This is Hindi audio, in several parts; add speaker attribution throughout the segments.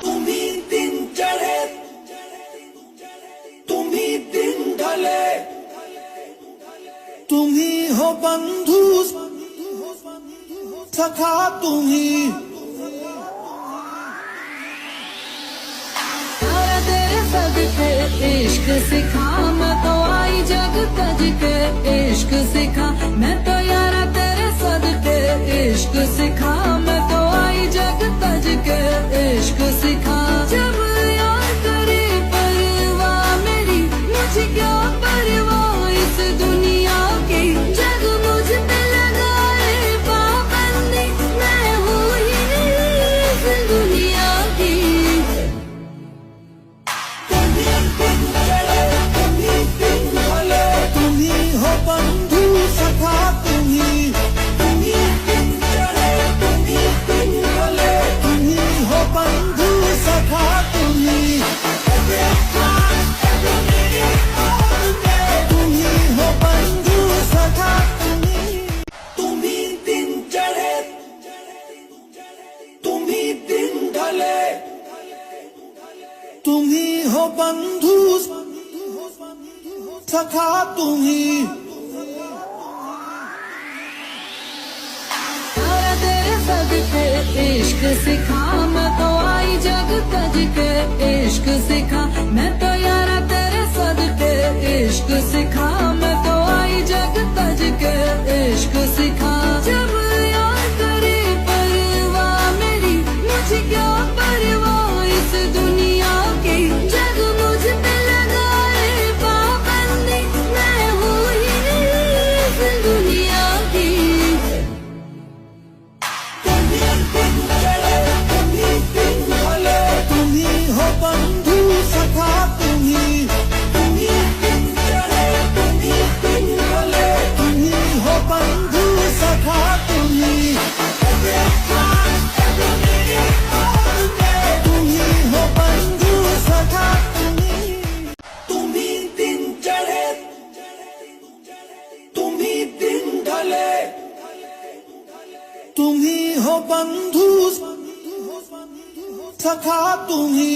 Speaker 1: तुम्ही दिन चढ़े तुम्ही दिन ढले तुम्ही हो बंधु सखा तुम्ही
Speaker 2: सारा तेरे सदके इश्क सिखा मैं तो आई जग तज के इश्क सिखा मैं तो यारा तेरे सदके इश्क सिखा मैं तो आई जग तज के इश्क सिखा जब यार करे परवाह मेरी मुझे क्या परवाह इस दुनिया की जग मुझ पे लगाए पाबंदी मैं हूँ ही नहीं इस दुनिया की
Speaker 1: तुम्ही दिन चढ़े तुम्ही दिन ढले तुम्ही हो बंधु सखा तुम्ही दिन चढ़े तुम्ही दिन ढले तुम्ही हो बंधु सखा तुम्ही तुम्ही हो बंधु सखा तुम्ही दिन चढ़े तुम्ही दिन ढले तुम्ही हो बंधु सखा तुम्ही
Speaker 2: सारा तेरे सदके इश्क सिखा मैं तो आई जग तज के इश्क सिखा मैं तो यारा तेरे सदके इश्क सिखा मैं तो आई जग तज के इश्क सिखा जब यार करे परवाह मेरी मुझे क्या परवाह इस दुनिया की जग मुझ पे लगाए पाबंदी मैं हूँ ही नहीं इस दुनिया की
Speaker 1: तुम्ही दिन चढ़े तुम्ही दिन ढले तुम्ही हो बंधु सखा तुम्ही दिन चढ़े तुम्ही दिन ढले तुम्ही हो बंधु सखा तुम्ही हो बंधु सखा तुम्ही दिन चढ़े तुम्ही दिन ढले तुम्ही हो बंधु सखा तुम्ही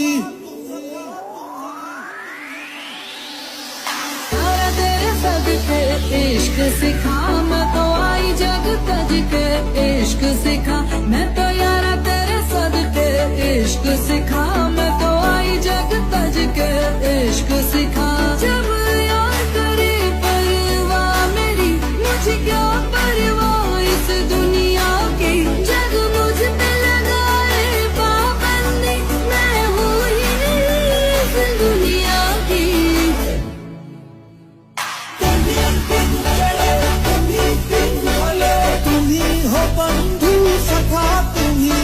Speaker 2: सारा तेरे सदके इश्क सिखा मैं तो आई जग तज के इश्क सिखा मैं तो यारा तेरे सदके इश्क सिखा मैं तो आई जग तज के इश्क सिखा जब यार करे परवाह मेरी मुझे क्या परवाह इस दुनिया की जग मुझ पे लगाए पाबंदी मैं हूँ ही नहीं इस दुनिया की
Speaker 1: तुम्ही दिन चढ़े तुम्ही दिन ढले तुम्ही हो बंधु सखा तुम्ही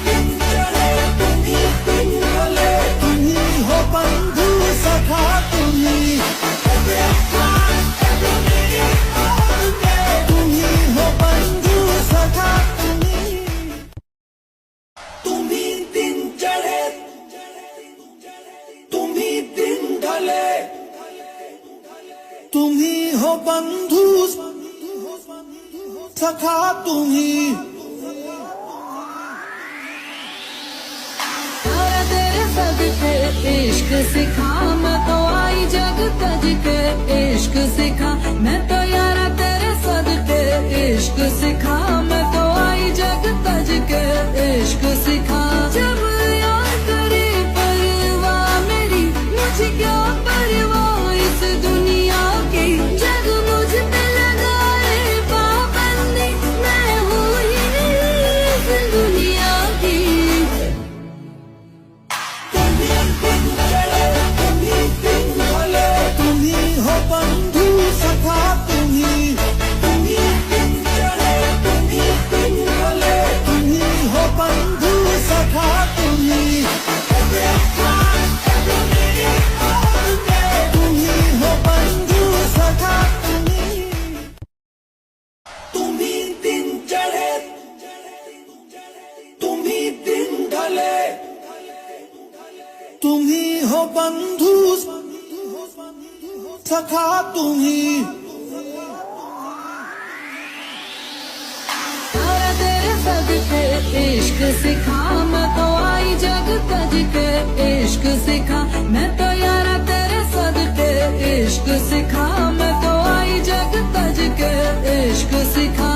Speaker 1: दिन चढ़े तुम्ही दिन ढले तुम्ही हो बंधु सखा तुम्ही हो बंधु सखा तुम्ही दिन चढ़े तुम्ही दिन ढले तुम्ही हो बंधु सखा तुम्ही
Speaker 2: सारा तेरे सदके इश्क सिखा मैं तो आई जग तज के इश्क सिखा मैं तो यारा तेरे सदके इश्क सिखा जब यार करे परवाह मेरी मुझे क्या परवाह इस दुनिया की जग मुझ पे लगाए पाबंदी मैं हूँ ही नहीं इस दुनिया की तुम्ही दिन चढ़े तुम्ही दिन ढले तुम्ही दिन ढले तुम्ही हो बंधु सखा तुम्ही दिन चढ़े तुम्ही दिन ढले तुम्ही हो बंधु सखा तुम्ही जग तज के इश्क सिखा मैं तो यारा तेरे सदके इश्क सिखा मैं तो आई जग तज के इश्क सिखा जब यार करे परवाह मेरी मुझे क्या परवाह इस दुनिया की जग मुझ पे लगाए पाबंदी मैं हूँ ही नहीं इस दुनिया की
Speaker 1: तुम्ही दिन चढ़े तुम्ही दिन ढले तुम्ही हो बंधु सखा तुम्ही दिन चढ़े तुम्ही दिन ढले तुम्ही हो बंधु सखा तुम्ही हो बंधु सखा तुम्ही दिन चढ़े तुम्ही दिन ढले तुम्ही हो बंधु सखा तुम्ही
Speaker 2: सारा तेरे सदके इश्क सिखा मैं तो आई जग इश्क सिखा मैं तो आई जग तज के इश्क सिखा